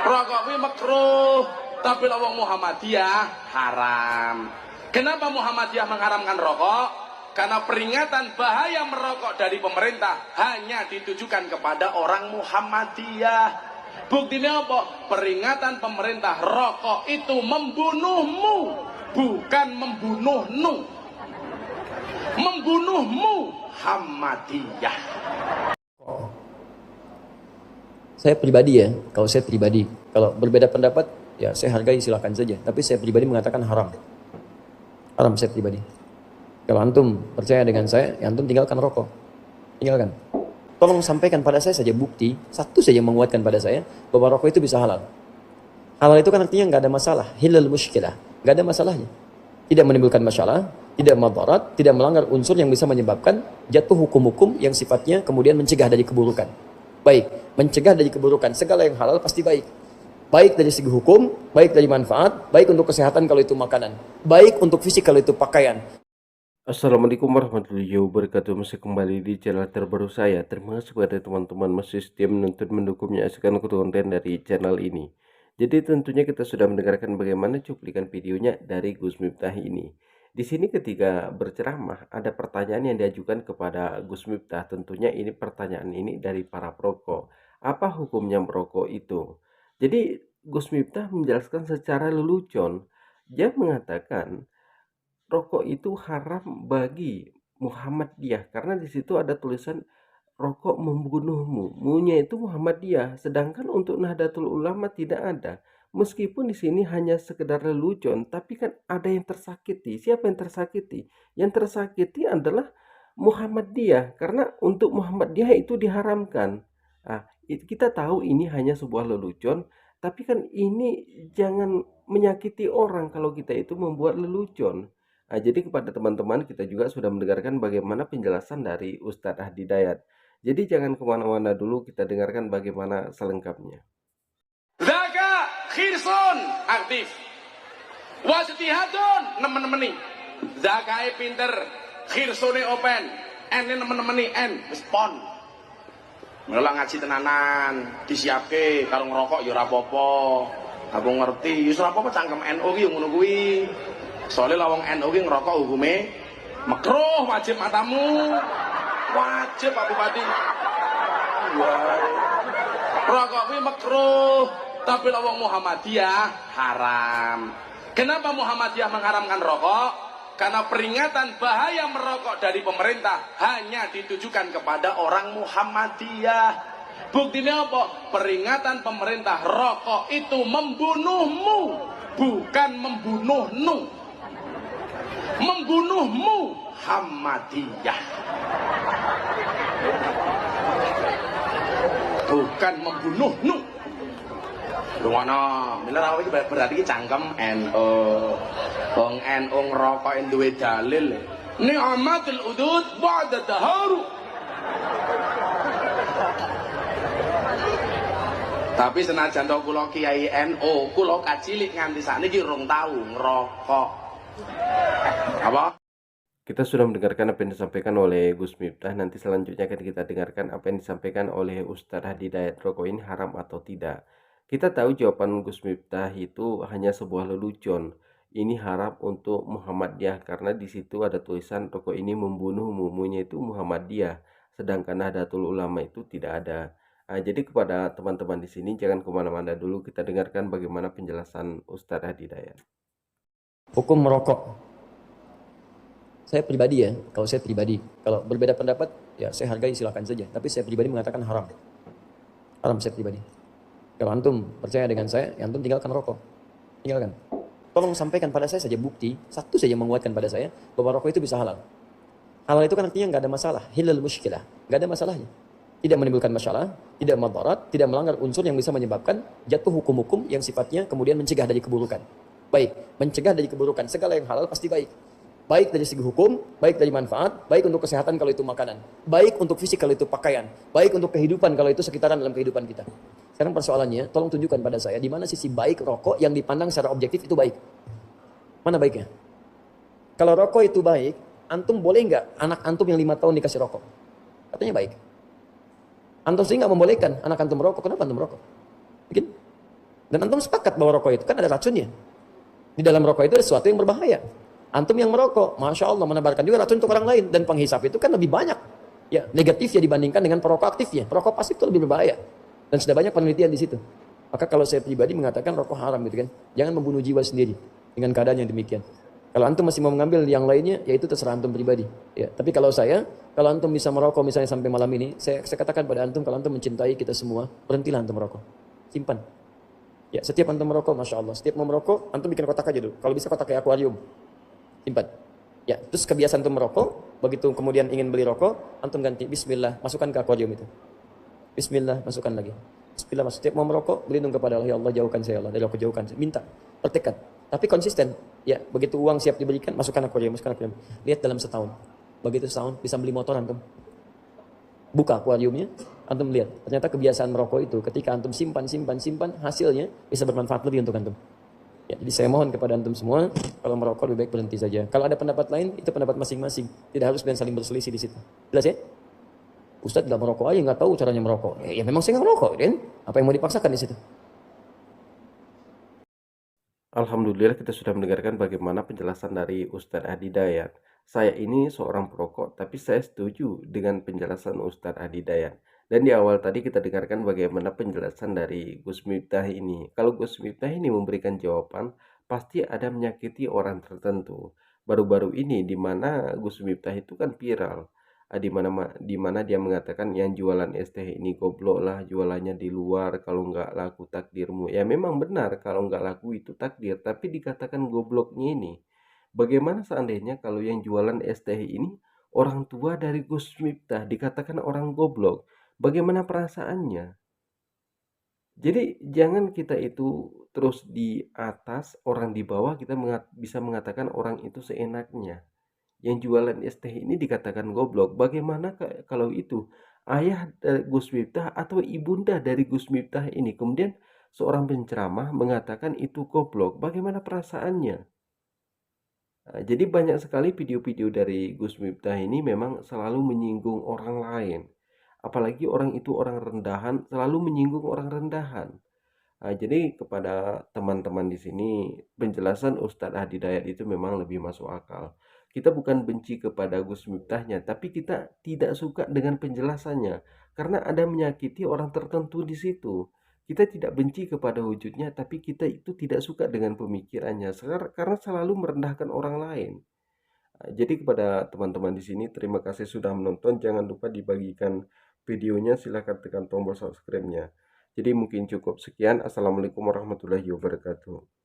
Rokok kuwi makruh, tapi wong Muhammadiyah haram. Kenapa Muhammadiyah mengharamkan rokok? Karena peringatan bahaya merokok dari pemerintah hanya ditujukan kepada orang Muhammadiyah. Buktinya apa? Peringatan pemerintah rokok itu membunuhmu, bukan membunuhnu. Membunuhmu Muhammadiyah. Saya pribadi ya, kalau berbeda pendapat ya saya hargai silakan saja. Tapi saya pribadi mengatakan haram. Haram saya pribadi. Kalau antum percaya dengan saya, ya antum tinggalkan rokok. Tinggalkan. Tolong sampaikan pada saya saja bukti, satu saja menguatkan pada saya bahwa rokok itu bisa halal. Halal itu kan artinya nggak ada masalah, hilal muskilah, nggak ada masalahnya. Tidak menimbulkan masalah, tidak madarat, tidak melanggar unsur yang bisa menyebabkan jatuh hukum-hukum yang sifatnya kemudian mencegah dari keburukan. Baik, mencegah dari keburukan, segala yang halal pasti baik. Baik dari segi hukum, baik dari manfaat, baik untuk kesehatan kalau itu makanan, baik untuk fisik kalau itu pakaian. Assalamualaikum warahmatullahi wabarakatuh. Masih kembali di channel terbaru saya. Terima kasih kepada teman-teman masih setia menuntut mendukung menyaksikan konten dari channel ini. Jadi tentunya kita sudah mendengarkan bagaimana cuplikan videonya dari Gus Miftah ini. Di sini ketika berceramah ada pertanyaan yang diajukan kepada Gus Miftah. Tentunya ini pertanyaan ini dari para perokok. Apa hukumnya merokok itu? Jadi Gus Miftah menjelaskan secara lelucon. Dia mengatakan rokok itu haram bagi Muhammadiyah karena di situ ada tulisan rokok membunuhmu. Munya itu Muhammadiyah, sedangkan untuk Nahdlatul Ulama tidak ada. Meskipun di sini hanya sekedar lelucon, tapi kan ada yang tersakiti. Siapa yang tersakiti? Yang tersakiti adalah Muhammadiyah karena untuk Muhammadiyah itu diharamkan. Nah, kita tahu ini hanya sebuah lelucon, tapi kan ini jangan menyakiti orang kalau kita itu membuat lelucon. Nah, jadi kepada teman-teman kita juga sudah mendengarkan bagaimana penjelasan dari Ustadz Hadi Dayat. Jadi jangan kemana-mana dulu, kita dengarkan bagaimana selengkapnya. Zaka khirsun aktif. Wasitihadun nemen-nemeni. Zakai pinter, khirsune open. Ene nemen-nemeni wis pon. Mula ngaji tenanan, disiapke karo ngerokok ya ora apa-apa. Aku ngerti, ya ora apa-apa cangkem NU ki ngono kuwi. Soalnya lawang NU ki ngerokok hukume makruh, wajib matamu. Wajib Pak Bupati. Rokok kuwi makruh, tapi wong Muhammadiyah haram. Kenapa Muhammadiyah mengharamkan rokok? Karena peringatan bahaya merokok dari pemerintah hanya ditujukan kepada orang Muhammadiyah. Buktinya apa? Peringatan pemerintah rokok itu membunuhmu, bukan membunuhnu. Membunuhmu Muhammadiyah, bukan membunuhnu. Rungono, mila iki berarti iki cangkem NU. Wong NU ngrokok duwe dalil. Ni'matul udud ba'da taharu. Tapi senajan to kula kiai NU, kula kacilik nganti sakniki rung tau ngrokok. Apa? Kita sudah mendengarkan apa yang disampaikan oleh Gus Miftah. Nanti selanjutnya akan kita dengarkan apa yang disampaikan oleh Ustadz Hadi Dayat. Rokok ini haram atau tidak? Kita tahu jawaban Gus Miftah itu hanya sebuah lelucon. Ini haram untuk Muhammadiyah karena di situ ada tulisan rokok ini membunuh mumunya itu Muhammadiyah. Sedangkan Nahdlatul Ulama itu tidak ada. Nah, jadi kepada teman-teman di sini jangan kemana-mana dulu, kita dengarkan bagaimana penjelasan Ustadz Hadi Dayat. Hukum merokok. Saya pribadi ya, kalau berbeda pendapat ya saya hargai silakan saja. Tapi saya pribadi mengatakan haram. Haram saya pribadi. Kalau antum percaya dengan saya, ya antum tinggalkan rokok. Tinggalkan. Tolong sampaikan pada saya saja bukti, satu saja menguatkan pada saya bahwa rokok itu bisa halal. Halal itu kan artinya nggak ada masalah, hilal muskilah, nggak ada masalahnya. Tidak menimbulkan masalah, tidak madarat, tidak melanggar unsur yang bisa menyebabkan jatuh hukum-hukum yang sifatnya kemudian mencegah dari keburukan. Baik, mencegah dari keburukan, segala yang halal pasti baik. Baik dari segi hukum, baik dari manfaat, baik untuk kesehatan kalau itu makanan, baik untuk fisik kalau itu pakaian, baik untuk kehidupan kalau itu sekitaran dalam kehidupan kita. Sekarang persoalannya, tolong tunjukkan pada saya di mana sisi baik rokok yang dipandang secara objektif itu baik. Mana baiknya? Kalau rokok itu baik, antum boleh nggak anak antum yang 5 tahun dikasih rokok? Katanya baik. Antum sih nggak membolehkan anak antum merokok, kenapa antum merokok? Mungkin Dan antum sepakat bahwa rokok itu kan ada racunnya. Di dalam rokok itu ada sesuatu yang berbahaya. Antum yang merokok, Masya Allah, menebarkan juga racun untuk orang lain. Dan penghisap itu kan lebih banyak ya negatifnya dibandingkan dengan perokok aktifnya. Perokok pasif itu lebih berbahaya. Dan sudah banyak penelitian di situ. Maka kalau saya pribadi mengatakan rokok haram gitu kan. Jangan membunuh jiwa sendiri dengan keadaan yang demikian. Kalau antum masih mau mengambil yang lainnya, ya itu terserah antum pribadi. Ya, tapi kalau antum bisa merokok misalnya sampai malam ini, saya katakan pada antum, kalau antum mencintai kita semua, berhentilah antum merokok. Simpan. Ya, setiap antum merokok, Masya Allah. Setiap mau merokok, antum bikin kotak aja dulu. Kalau bisa kotak kayak akuarium. Simpan. Ya, terus kebiasaan antum merokok, begitu kemudian ingin beli rokok, antum ganti Bismillah, masukkan ke akuarium itu. Bismillah, masukkan lagi. Bismillah, setiap mau merokok, berlindung kepada Allah. Ya Allah, jauhkan saya, Allah. Dari rokok jauhkan saya. Minta, bertekad. Tapi konsisten. Ya, begitu uang siap diberikan, masukkan akuarium, masukkan akuarium. Lihat dalam setahun. Begitu setahun, bisa beli motor antum. Buka akuariumnya, antum lihat. Ternyata kebiasaan merokok itu, ketika antum simpan, hasilnya bisa bermanfaat lebih untuk antum. Ya, jadi saya mohon kepada antum semua, kalau merokok lebih baik berhenti saja. Kalau ada pendapat lain, itu pendapat masing-masing. Tidak harus dan saling berselisih di situ. Jelas ya? Ustadz nggak merokok aja, nggak tahu caranya merokok. Ya memang saya nggak merokok, kan? Apa yang mau dipaksakan di situ? Alhamdulillah kita sudah mendengarkan bagaimana penjelasan dari Ustadz Adi Dayat. Saya ini seorang perokok, tapi saya setuju dengan penjelasan Ustadz Adi Dayat. Dan di awal tadi kita dengarkan bagaimana penjelasan dari Gus Miftah ini. Kalau Gus Miftah ini memberikan jawaban, pasti ada menyakiti orang tertentu. Baru-baru ini di mana Gus Miftah itu kan viral. Di mana dia mengatakan yang jualan es teh ini goblok lah, jualannya di luar, kalau nggak laku takdirmu. Ya memang benar kalau nggak laku itu takdir, tapi dikatakan gobloknya ini. Bagaimana seandainya kalau yang jualan es teh ini orang tua dari Gus Miftah dikatakan orang goblok? Bagaimana perasaannya? Jadi jangan kita itu terus di atas, orang di bawah kita bisa mengatakan orang itu seenaknya. Yang jualan es teh ini dikatakan goblok. Bagaimana kalau itu ayah Gus Miftah atau ibunda dari Gus Miftah ini kemudian seorang penceramah mengatakan itu goblok? Bagaimana perasaannya? Nah, jadi banyak sekali video-video dari Gus Miftah ini memang selalu menyinggung orang lain. Apalagi orang itu orang rendahan, selalu menyinggung orang rendahan. Nah, jadi kepada teman-teman di sini, penjelasan Ustadz Hadi Dayat itu memang lebih masuk akal. Kita bukan benci kepada Gus Miftahnya, tapi kita tidak suka dengan penjelasannya karena ada menyakiti orang tertentu di situ. Kita tidak benci kepada wujudnya, tapi kita itu tidak suka dengan pemikirannya karena selalu merendahkan orang lain. Nah, jadi kepada teman-teman di sini, terima kasih sudah menonton. Jangan lupa dibagikan videonya, silahkan tekan tombol subscribe-nya. Jadi mungkin cukup sekian. Assalamualaikum warahmatullahi wabarakatuh.